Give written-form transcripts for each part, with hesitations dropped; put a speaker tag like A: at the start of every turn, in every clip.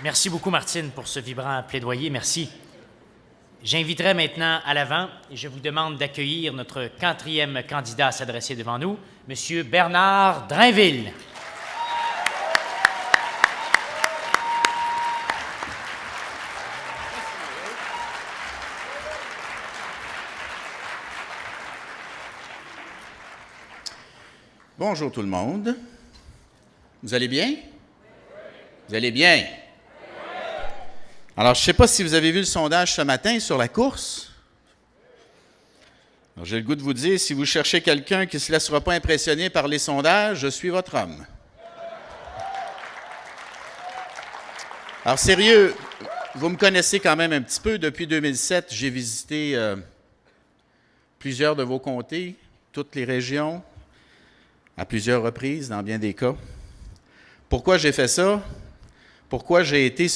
A: Merci beaucoup, Martine, pour ce vibrant plaidoyer. Merci. J'inviterai maintenant à l'avant et je vous demande d'accueillir notre quatrième candidat à s'adresser devant nous, M. Bernard Drainville.
B: Bonjour tout le monde. Vous allez bien? Vous allez bien? Alors, je ne sais pas si vous avez vu le sondage ce matin sur la course. Alors, j'ai le goût de vous dire, si vous cherchez quelqu'un qui ne se laissera pas impressionner par les sondages, je suis votre homme. Alors, sérieux, vous me connaissez quand même un petit peu. Depuis 2007, j'ai visité plusieurs de vos comtés, toutes les régions, à plusieurs reprises, dans bien des cas. Pourquoi j'ai fait ça? Pourquoi j'ai été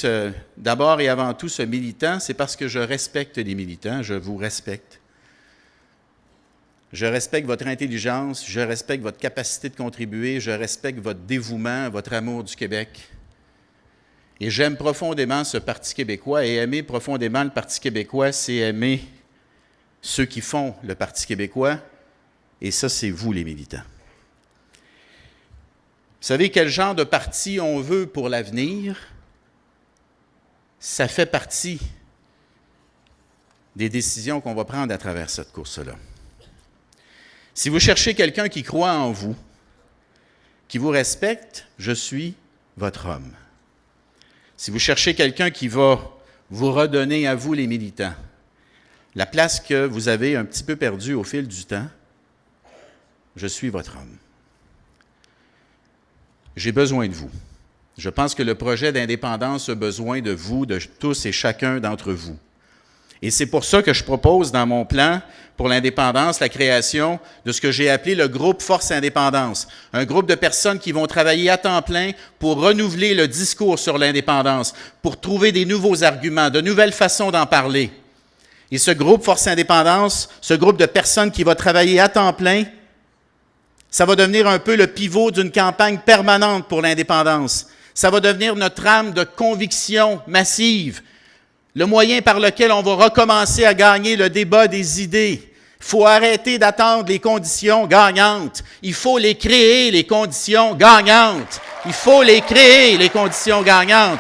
B: d'abord et avant tout ce militant? C'est parce que je respecte les militants, je vous respecte. Je respecte votre intelligence, je respecte votre capacité de contribuer, je respecte votre dévouement, votre amour du Québec. Et j'aime profondément ce Parti québécois, et aimer profondément le Parti québécois, c'est aimer ceux qui font le Parti québécois, et ça, c'est vous les militants. Vous savez quel genre de parti on veut pour l'avenir? Ça fait partie des décisions qu'on va prendre à travers cette course-là. Si vous cherchez quelqu'un qui croit en vous, qui vous respecte, je suis votre homme. Si vous cherchez quelqu'un qui va vous redonner à vous, les militants, la place que vous avez un petit peu perdue au fil du temps, je suis votre homme. J'ai besoin de vous. Je pense que le projet d'indépendance a besoin de vous, de tous et chacun d'entre vous. Et c'est pour ça que je propose dans mon plan pour l'indépendance la création de ce que j'ai appelé le groupe Force Indépendance, un groupe de personnes qui vont travailler à temps plein pour renouveler le discours sur l'indépendance, pour trouver des nouveaux arguments, de nouvelles façons d'en parler. Et ce groupe Force Indépendance, ce groupe de personnes qui va travailler à temps plein, ça va devenir un peu le pivot d'une campagne permanente pour l'indépendance. Ça va devenir notre âme de conviction massive, le moyen par lequel on va recommencer à gagner le débat des idées. Il faut arrêter d'attendre les conditions gagnantes. Il faut les créer, les conditions gagnantes. Il faut les créer, les conditions gagnantes.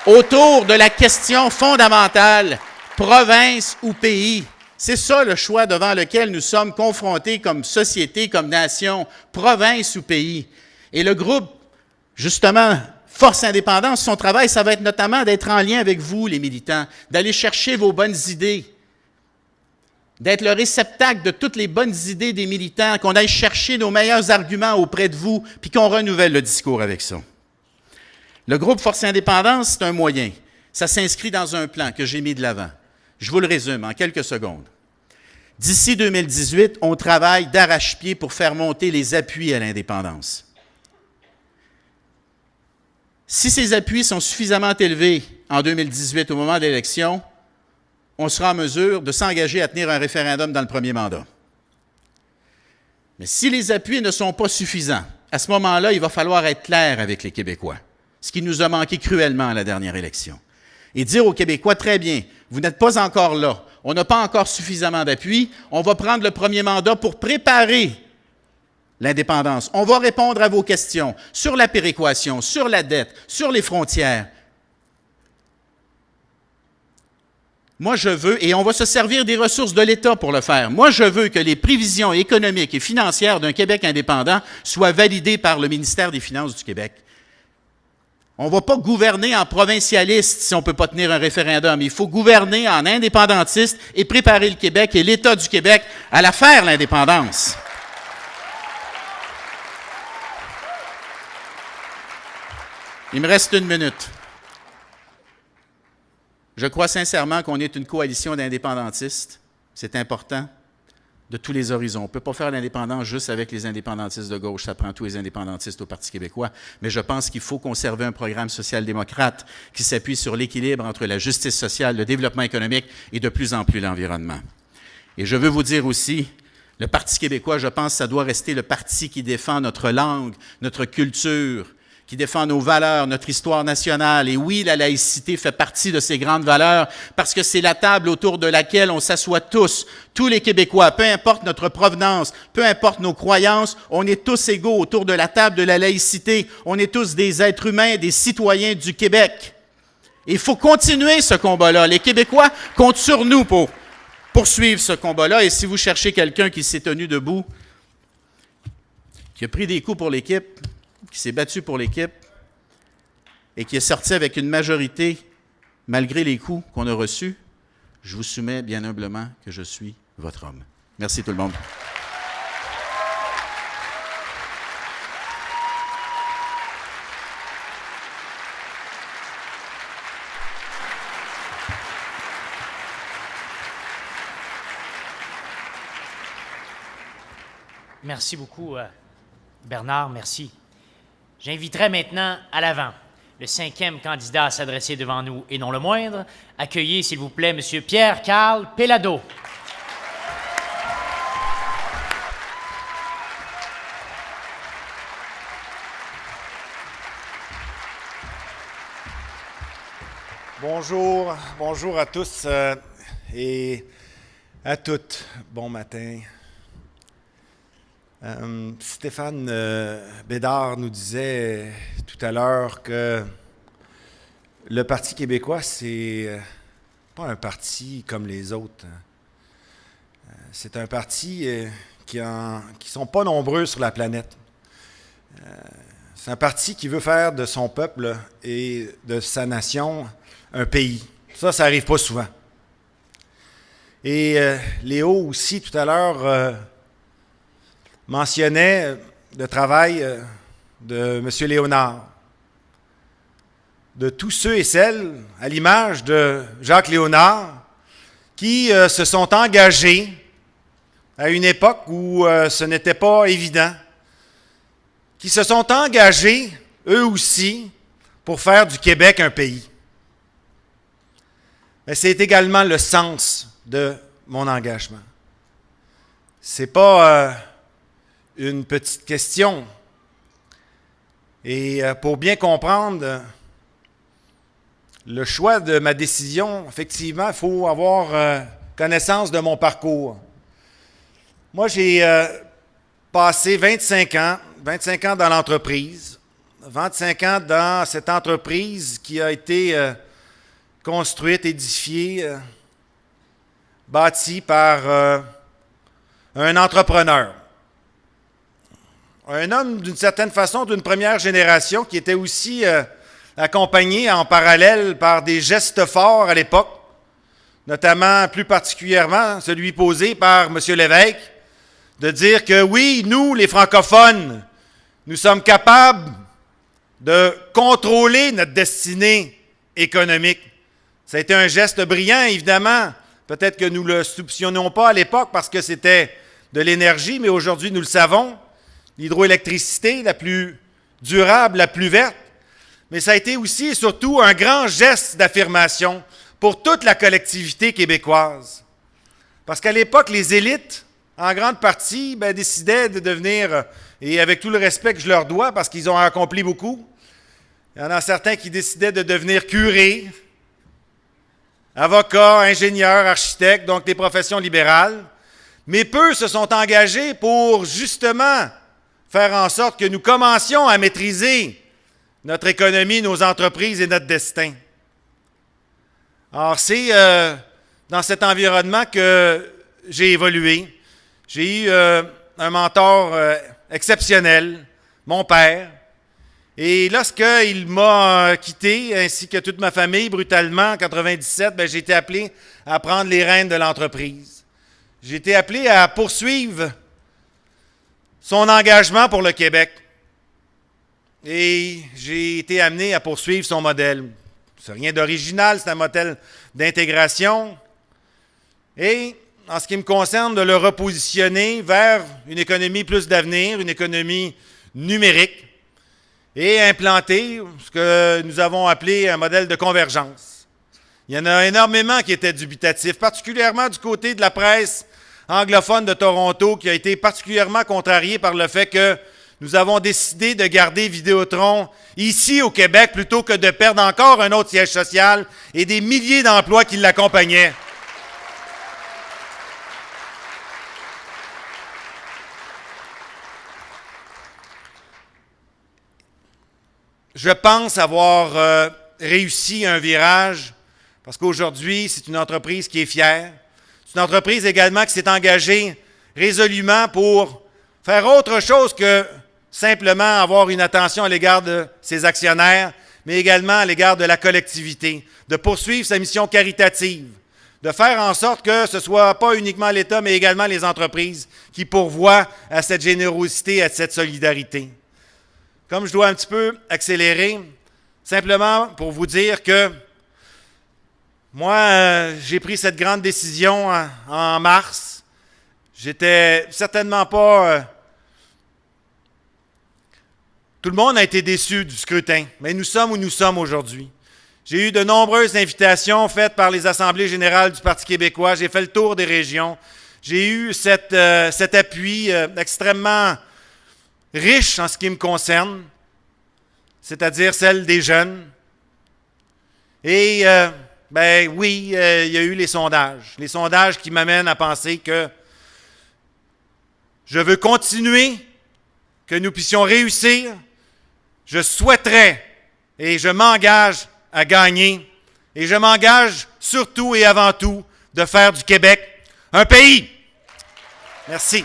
B: Autour de la question fondamentale, province ou pays. C'est ça le choix devant lequel nous sommes confrontés comme société, comme nation, province ou pays. Et le groupe, justement, Force Indépendance, son travail, ça va être notamment d'être en lien avec vous, les militants, d'aller chercher vos bonnes idées, d'être le réceptacle de toutes les bonnes idées des militants, qu'on aille chercher nos meilleurs arguments auprès de vous, puis qu'on renouvelle le discours avec ça. Le groupe Force Indépendance, c'est un moyen. Ça s'inscrit dans un plan que j'ai mis de l'avant. Je vous le résume en quelques secondes. D'ici 2018, on travaille d'arrache-pied pour faire monter les appuis à l'indépendance. Si ces appuis sont suffisamment élevés en 2018 au moment de l'élection, on sera en mesure de s'engager à tenir un référendum dans le premier mandat. Mais si les appuis ne sont pas suffisants, à ce moment-là, il va falloir être clair avec les Québécois, ce qui nous a manqué cruellement à la dernière élection. Et dire aux Québécois, très bien, vous n'êtes pas encore là, on n'a pas encore suffisamment d'appui, on va prendre le premier mandat pour préparer l'indépendance. On va répondre à vos questions sur la péréquation, sur la dette, sur les frontières. Moi, je veux, et on va se servir des ressources de l'État pour le faire, moi, je veux que les prévisions économiques et financières d'un Québec indépendant soient validées par le ministère des Finances du Québec. On ne va pas gouverner en provincialiste si on ne peut pas tenir un référendum. Il faut gouverner en indépendantiste et préparer le Québec et l'État du Québec à la faire, l'indépendance. Il me reste 1 minute. Je crois sincèrement qu'on est une coalition d'indépendantistes. C'est important. De tous les horizons. On ne peut pas faire l'indépendance juste avec les indépendantistes de gauche, ça prend tous les indépendantistes au Parti québécois, mais je pense qu'il faut conserver un programme social-démocrate qui s'appuie sur l'équilibre entre la justice sociale, le développement économique et de plus en plus l'environnement. Et je veux vous dire aussi, le Parti québécois, je pense, ça doit rester le parti qui défend notre langue, notre culture, qui défend nos valeurs, notre histoire nationale. Et oui, la laïcité fait partie de ces grandes valeurs parce que c'est la table autour de laquelle on s'assoit tous les Québécois, peu importe notre provenance, peu importe nos croyances, on est tous égaux autour de la table de la laïcité. On est tous des êtres humains, des citoyens du Québec. Et il faut continuer ce combat-là. Les Québécois comptent sur nous pour poursuivre ce combat-là. Et si vous cherchez quelqu'un qui s'est tenu debout, qui a pris des coups pour l'équipe, qui s'est battu pour l'équipe et qui est sorti avec une majorité malgré les coups qu'on a reçus, je vous soumets bien humblement que je suis votre homme. Merci tout le monde.
A: Merci beaucoup, Bernard, merci. J'inviterai maintenant à l'avant le 5e candidat à s'adresser devant nous, et non le moindre. Accueillez, s'il vous plaît, M. Pierre-Carl Pellado.
C: Bonjour à tous et à toutes. Bon matin. Stéphane Bédard nous disait tout à l'heure que le Parti québécois, c'est pas un parti comme les autres. C'est un parti qui sont pas nombreux sur la planète. C'est un parti qui veut faire de son peuple et de sa nation un pays. Ça n'arrive pas souvent. Et Léo aussi, tout à l'heure, mentionnait le travail de M. Léonard, de tous ceux et celles, à l'image de Jacques Léonard, qui se sont engagés à une époque où ce n'était pas évident, qui se sont engagés, eux aussi, pour faire du Québec un pays. Mais c'est également le sens de mon engagement. C'est pas une petite question. Et pour bien comprendre le choix de ma décision, effectivement, il faut avoir connaissance de mon parcours. Moi, j'ai passé 25 ans dans l'entreprise, 25 ans dans cette entreprise qui a été construite, édifiée, bâtie par un entrepreneur. Un homme, d'une certaine façon, d'une première génération qui était aussi accompagné en parallèle par des gestes forts à l'époque, notamment, plus particulièrement, celui posé par M. Lévesque, de dire que oui, nous, les francophones, nous sommes capables de contrôler notre destinée économique. Ça a été un geste brillant, évidemment. Peut-être que nous ne le soupçonnions pas à l'époque parce que c'était de l'énergie, mais aujourd'hui, nous le savons. L'hydroélectricité la plus durable, la plus verte. Mais ça a été aussi et surtout un grand geste d'affirmation pour toute la collectivité québécoise. Parce qu'à l'époque, les élites, en grande partie, décidaient de devenir, et avec tout le respect que je leur dois, parce qu'ils ont accompli beaucoup, il y en a certains qui décidaient de devenir curés, avocats, ingénieurs, architectes, donc des professions libérales. Mais peu se sont engagés pour justement faire en sorte que nous commencions à maîtriser notre économie, nos entreprises et notre destin. Alors, c'est dans cet environnement que j'ai évolué. J'ai eu un mentor exceptionnel, mon père. Et lorsqu'il m'a quitté, ainsi que toute ma famille, brutalement, en 1997, j'ai été appelé à prendre les rênes de l'entreprise. J'ai été appelé à poursuivre son engagement pour le Québec. Et j'ai été amené à poursuivre son modèle. C'est rien d'original, c'est un modèle d'intégration. Et en ce qui me concerne, de le repositionner vers une économie plus d'avenir, une économie numérique, et implanter ce que nous avons appelé un modèle de convergence. Il y en a énormément qui étaient dubitatifs, particulièrement du côté de la presse anglophone de Toronto, qui a été particulièrement contrariée par le fait que nous avons décidé de garder Vidéotron ici au Québec plutôt que de perdre encore un autre siège social et des milliers d'emplois qui l'accompagnaient. Je pense avoir réussi un virage parce qu'aujourd'hui, c'est une entreprise qui est fière. C'est une entreprise également qui s'est engagée résolument pour faire autre chose que simplement avoir une attention à l'égard de ses actionnaires, mais également à l'égard de la collectivité, de poursuivre sa mission caritative, de faire en sorte que ce ne soit pas uniquement l'État, mais également les entreprises qui pourvoient à cette générosité, à cette solidarité. Comme je dois un petit peu accélérer, simplement pour vous dire que moi, j'ai pris cette grande décision en mars. J'étais certainement pas... Tout le monde a été déçu du scrutin, mais nous sommes où nous sommes aujourd'hui. J'ai eu de nombreuses invitations faites par les assemblées générales du Parti québécois. J'ai fait le tour des régions. J'ai eu cet appui extrêmement riche en ce qui me concerne, c'est-à-dire celle des jeunes. Et, oui, il y a eu les sondages qui m'amènent à penser que je veux continuer, que nous puissions réussir. Je souhaiterais et je m'engage à gagner et je m'engage surtout et avant tout de faire du Québec un pays. Merci.